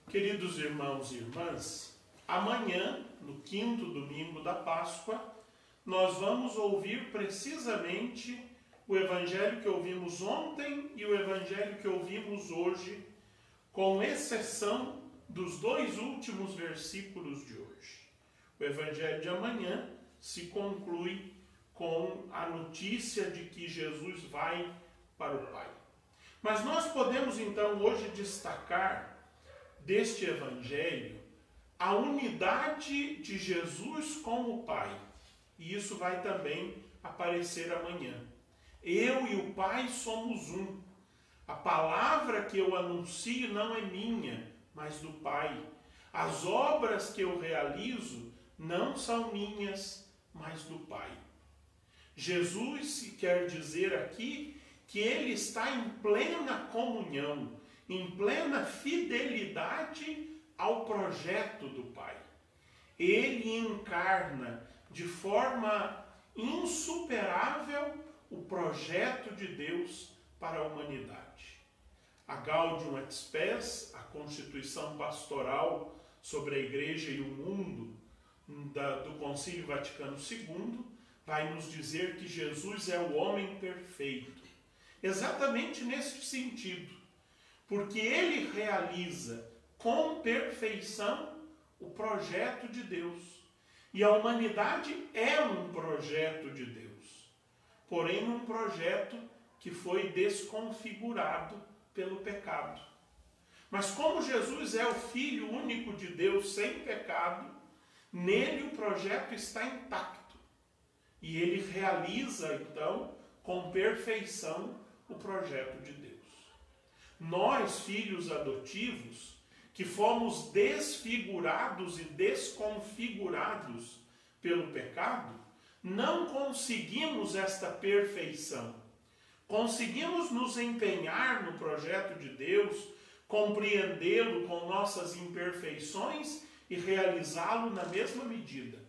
Queridos irmãos e irmãs, amanhã, no quinto domingo da Páscoa, nós vamos ouvir precisamente o evangelho que ouvimos ontem e o evangelho que ouvimos hoje, com exceção dos dois últimos versículos de hoje. O evangelho de amanhã se conclui com a notícia de que Jesus vai para o Pai. Mas nós podemos então hoje destacar deste evangelho a unidade de Jesus com o Pai. E isso vai também aparecer amanhã. Eu e o Pai somos um. A palavra que eu anuncio não é minha, mas do Pai. As obras que eu realizo não são minhas, mas do Pai. Jesus quer dizer aqui que ele está em plena comunhão, em plena fidelidade ao projeto do Pai. Ele encarna de forma insuperável o projeto de Deus para a humanidade. A Gaudium et Spes, a Constituição Pastoral sobre a Igreja e o Mundo do Concílio Vaticano II, vai nos dizer que Jesus é o homem perfeito. Exatamente nesse sentido. Porque ele realiza com perfeição o projeto de Deus. E a humanidade é um projeto de Deus. Porém, um projeto que foi desconfigurado pelo pecado. Mas como Jesus é o Filho único de Deus sem pecado, nele o projeto está intacto. E ele realiza, então, com perfeição o projeto de Deus. Nós, filhos adotivos, que fomos desfigurados e desconfigurados pelo pecado, não conseguimos esta perfeição. Conseguimos nos empenhar no projeto de Deus, compreendê-lo com nossas imperfeições e realizá-lo na mesma medida.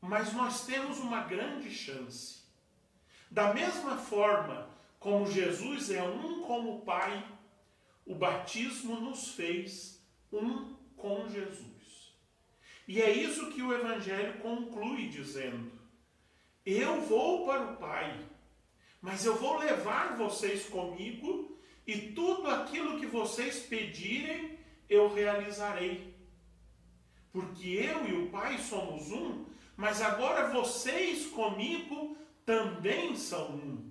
Mas nós temos uma grande chance. Da mesma forma como Jesus é um com o Pai, o batismo nos fez um com Jesus. E é isso que o Evangelho conclui dizendo: eu vou para o Pai, mas eu vou levar vocês comigo e tudo aquilo que vocês pedirem eu realizarei. Porque eu e o Pai somos um, mas agora vocês comigo também são um.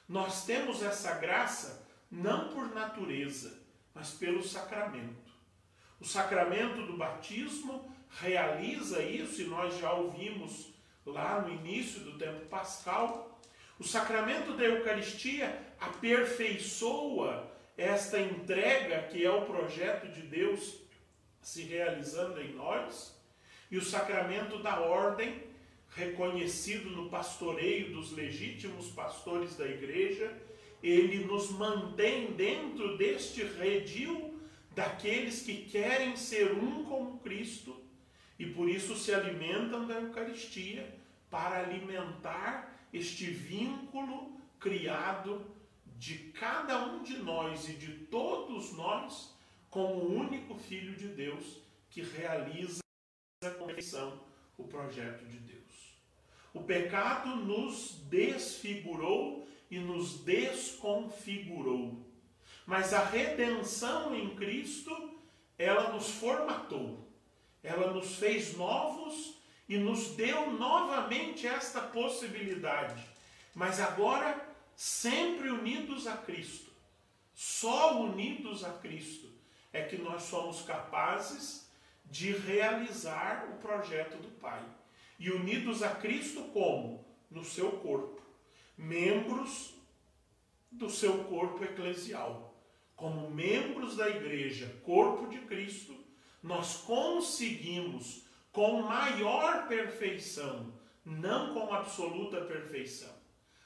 Nós temos essa graça não por natureza, mas pelo sacramento. O sacramento do batismo realiza isso, e nós já ouvimos lá no início do tempo pascal. O sacramento da Eucaristia aperfeiçoa esta entrega que é o projeto de Deus se realizando em nós. E o sacramento da ordem, reconhecido no pastoreio dos legítimos pastores da Igreja, ele nos mantém dentro deste redil daqueles que querem ser um com Cristo e por isso se alimentam da Eucaristia para alimentar este vínculo criado de cada um de nós e de todos nós com o único Filho de Deus que realiza com perfeição o projeto de Deus. O pecado nos desfigurou e nos desconfigurou. Mas a redenção em Cristo, ela nos formatou. Ela nos fez novos e nos deu novamente esta possibilidade. Mas agora, sempre unidos a Cristo. Só unidos a Cristo é que nós somos capazes de realizar o projeto do Pai. E unidos a Cristo como? No seu corpo. Membros do seu corpo eclesial. Como membros da Igreja, corpo de Cristo, nós conseguimos com maior perfeição, não com absoluta perfeição.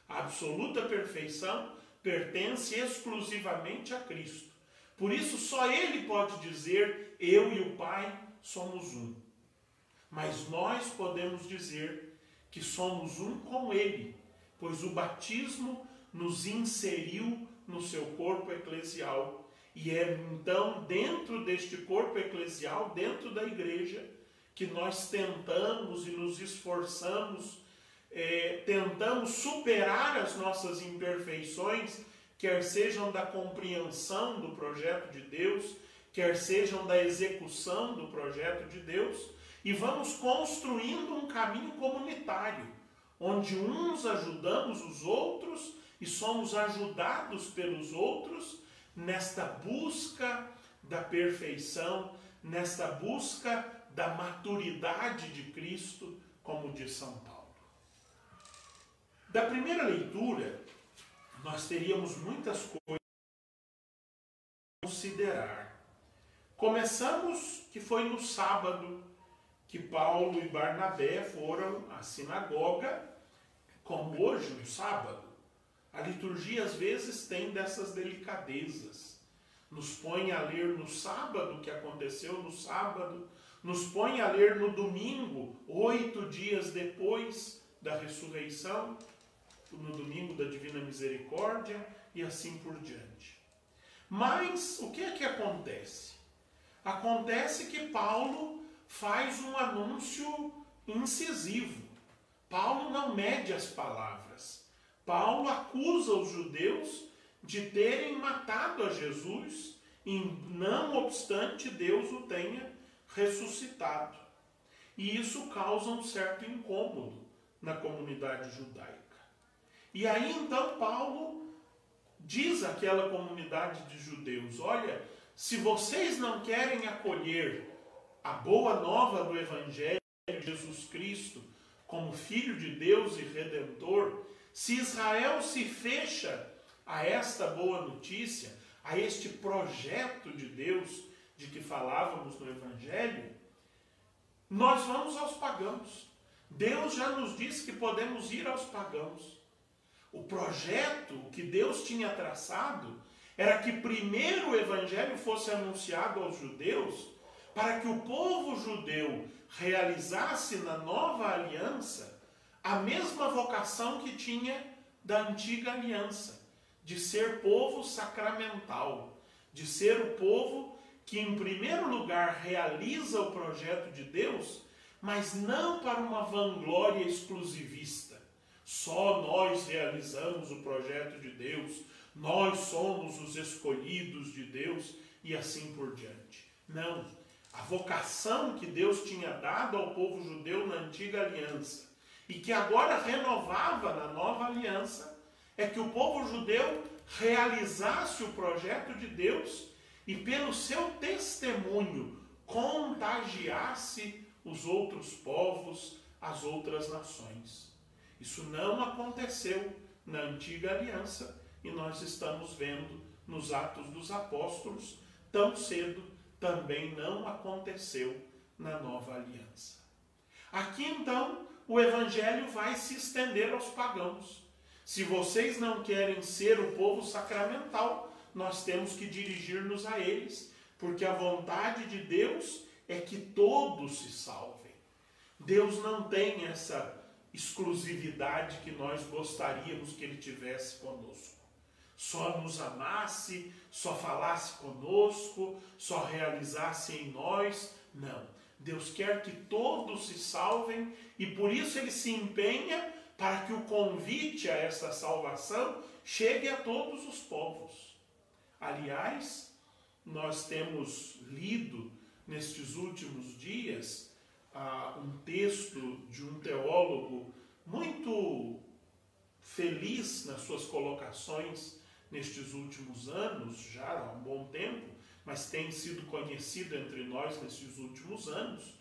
A absoluta perfeição pertence exclusivamente a Cristo. Por isso só Ele pode dizer, eu e o Pai somos um. Mas nós podemos dizer que somos um com Ele, pois o batismo nos inseriu no seu corpo eclesial E é então dentro deste corpo eclesial, dentro da igreja, que nós tentamos e nos esforçamos, tentamos superar as nossas imperfeições, quer sejam da compreensão do projeto de Deus, quer sejam da execução do projeto de Deus, e vamos construindo um caminho comunitário, onde uns ajudamos os outros e somos ajudados pelos outros nesta busca da perfeição, nesta busca da maturidade de Cristo, como diz São Paulo. Da primeira leitura, nós teríamos muitas coisas a considerar. Começamos que foi no sábado que Paulo e Barnabé foram à sinagoga, como hoje, no sábado. A liturgia às vezes tem dessas delicadezas. Nos põe a ler no sábado o que aconteceu no sábado, nos põe a ler no domingo, 8 dias depois da ressurreição, no domingo da Divina Misericórdia e assim por diante. Mas o que é que acontece? Acontece que Paulo faz um anúncio incisivo. Paulo não mede as palavras. Paulo acusa os judeus de terem matado a Jesus e, não obstante, Deus o tenha ressuscitado. E isso causa um certo incômodo na comunidade judaica. E aí então Paulo diz àquela comunidade de judeus: olha, se vocês não querem acolher a boa nova do Evangelho de Jesus Cristo como Filho de Deus e Redentor, se Israel se fecha a esta boa notícia, a este projeto de Deus de que falávamos no Evangelho, nós vamos aos pagãos. Deus já nos disse que podemos ir aos pagãos. O projeto que Deus tinha traçado era que primeiro o Evangelho fosse anunciado aos judeus, para que o povo judeu realizasse na nova aliança a mesma vocação que tinha da antiga aliança, de ser povo sacramental, de ser o povo que em primeiro lugar realiza o projeto de Deus, mas não para uma vanglória exclusivista. Só nós realizamos o projeto de Deus, nós somos os escolhidos de Deus e assim por diante. Não. A vocação que Deus tinha dado ao povo judeu na antiga aliança e que agora renovava na nova aliança é que o povo judeu realizasse o projeto de Deus e pelo seu testemunho contagiasse os outros povos, as outras nações. Isso não aconteceu na antiga aliança e nós estamos vendo nos Atos dos Apóstolos tão cedo também não aconteceu na nova aliança. Aqui então o Evangelho vai se estender aos pagãos. Se vocês não querem ser o povo sacramental, nós temos que dirigir-nos a eles, porque a vontade de Deus é que todos se salvem. Deus não tem essa exclusividade que nós gostaríamos que Ele tivesse conosco. Só nos amasse, só falasse conosco, só realizasse em nós. Não. Deus quer que todos se salvem e por isso Ele se empenha para que o convite a essa salvação chegue a todos os povos. Aliás, nós temos lido nestes últimos dias um texto de um teólogo muito feliz nas suas colocações nestes últimos anos, já há um bom tempo, mas tem sido conhecido entre nós nestes últimos anos,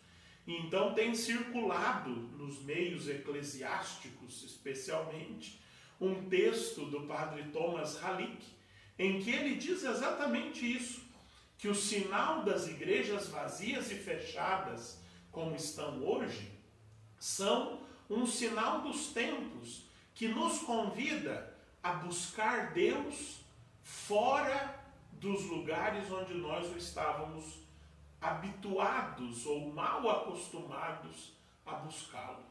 e então tem circulado nos meios eclesiásticos, especialmente, um texto do padre Thomas Halleck, em que ele diz exatamente isso, que o sinal das igrejas vazias e fechadas, como estão hoje, são um sinal dos tempos, que nos convida a buscar Deus fora dos lugares onde nós o estávamos habituados ou mal acostumados a buscá-lo.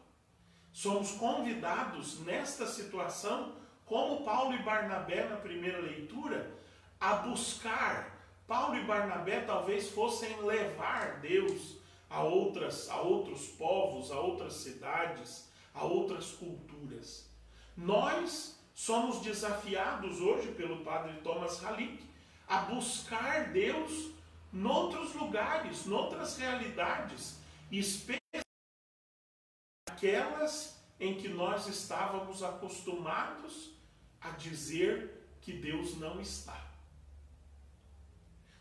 Somos convidados nesta situação, como Paulo e Barnabé na primeira leitura, a buscar Paulo e Barnabé talvez fossem levar Deus a outros povos, a outras cidades, a outras culturas. Nós somos desafiados hoje pelo padre Thomas Halick a buscar Deus noutros lugares, noutras realidades, especialmente aquelas em que nós estávamos acostumados a dizer que Deus não está.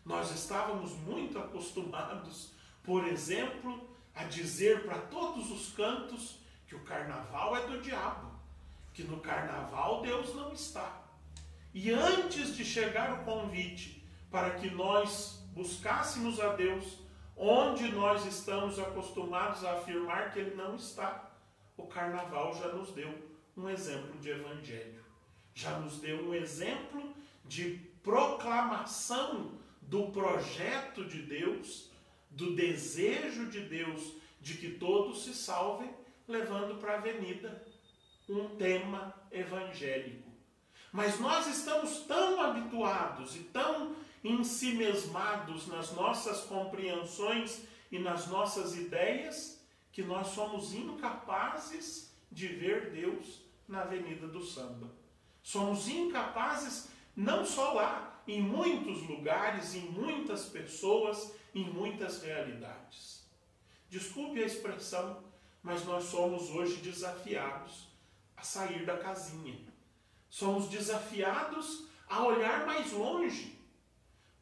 Nós estávamos muito acostumados, por exemplo, a dizer para todos os cantos que o carnaval é do diabo, que no carnaval Deus não está. E antes de chegar o convite para que nós buscássemos a Deus onde nós estamos acostumados a afirmar que Ele não está, o carnaval já nos deu um exemplo de evangelho, já nos deu um exemplo de proclamação do projeto de Deus, do desejo de Deus de que todos se salvem, levando para a avenida um tema evangélico. Mas nós estamos tão habituados e tão ensimesmados nas nossas compreensões e nas nossas ideias que nós somos incapazes de ver Deus na Avenida do Samba. Somos incapazes, não só lá, em muitos lugares, em muitas pessoas, em muitas realidades. Desculpe a expressão, mas nós somos hoje desafiados a sair da casinha. Somos desafiados a olhar mais longe.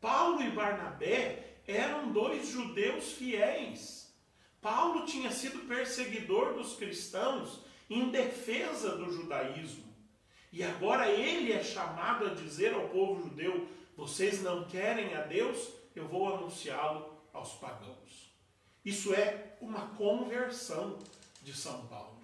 Paulo e Barnabé eram dois judeus fiéis. Paulo tinha sido perseguidor dos cristãos em defesa do judaísmo. E agora ele é chamado a dizer ao povo judeu: vocês não querem a Deus? Eu vou anunciá-lo aos pagãos. Isso é uma conversão de São Paulo.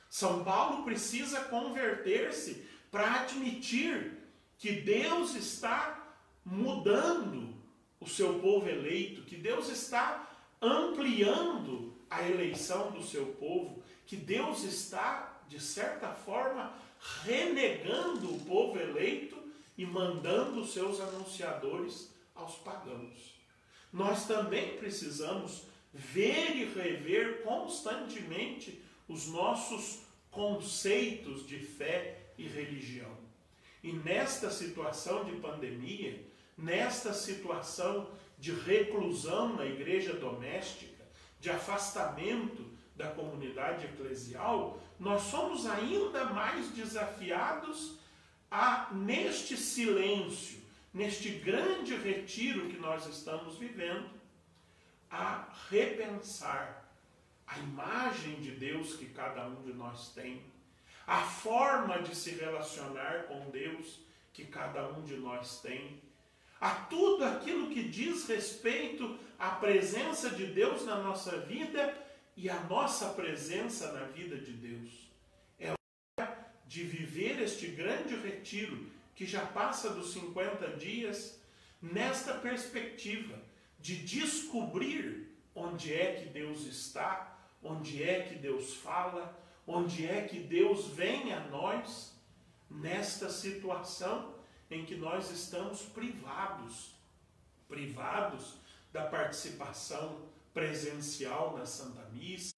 São Paulo precisa converter-se para admitir que Deus está mudando o seu povo eleito, que Deus está ampliando a eleição do seu povo, que Deus está, de certa forma, renegando o povo eleito e mandando os seus anunciadores aos pagãos. Nós também precisamos ver e rever constantemente os nossos conceitos de fé e religião. E nesta situação de pandemia, nesta situação de reclusão na igreja doméstica, de afastamento da comunidade eclesial, nós somos ainda mais desafiados a, neste silêncio, neste grande retiro que nós estamos vivendo, a repensar a imagem de Deus que cada um de nós tem, a forma de se relacionar com Deus que cada um de nós tem, a tudo aquilo que diz respeito à presença de Deus na nossa vida e a nossa presença na vida de Deus. É hora de viver este grande retiro que já passa dos 50 dias nesta perspectiva de descobrir onde é que Deus está, onde é que Deus fala, onde é que Deus vem a nós nesta situação em que nós estamos privados da participação presencial na Santa Missa,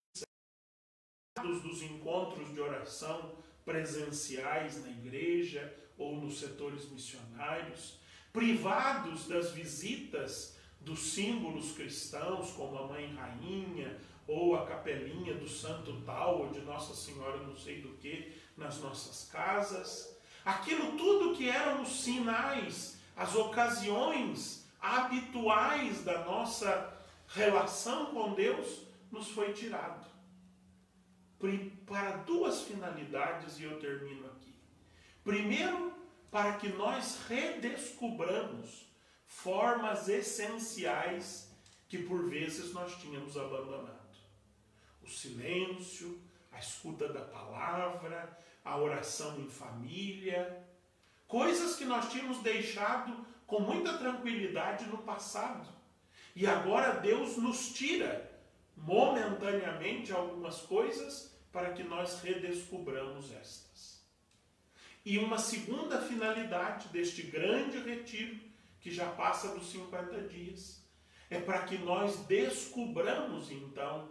privados dos encontros de oração presenciais na igreja ou nos setores missionários, privados das visitas dos símbolos cristãos, como a Mãe Rainha, ou a capelinha do Santo Tal, ou de Nossa Senhora não sei do que, nas nossas casas. Aquilo tudo que eram os sinais, as ocasiões habituais da nossa relação com Deus, nos foi tirado. Para duas finalidades, e eu termino aqui. Primeiro, para que nós redescubramos formas essenciais que por vezes nós tínhamos abandonado. O silêncio, a escuta da palavra, a oração em família, coisas que nós tínhamos deixado com muita tranquilidade no passado. E agora Deus nos tira momentaneamente algumas coisas para que nós redescubramos estas. E uma segunda finalidade deste grande retiro, que já passa dos 50 dias. É para que nós descubramos, então,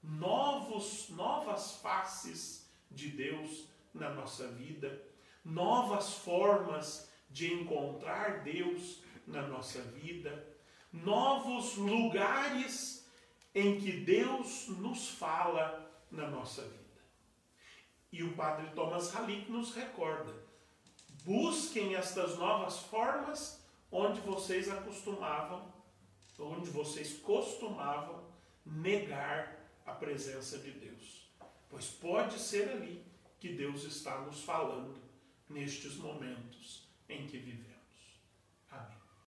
novas faces de Deus na nossa vida, novas formas de encontrar Deus na nossa vida, novos lugares em que Deus nos fala na nossa vida. E o padre Thomas Halík nos recorda: busquem estas novas formas onde vocês costumavam negar a presença de Deus. Pois pode ser ali que Deus está nos falando nestes momentos em que vivemos.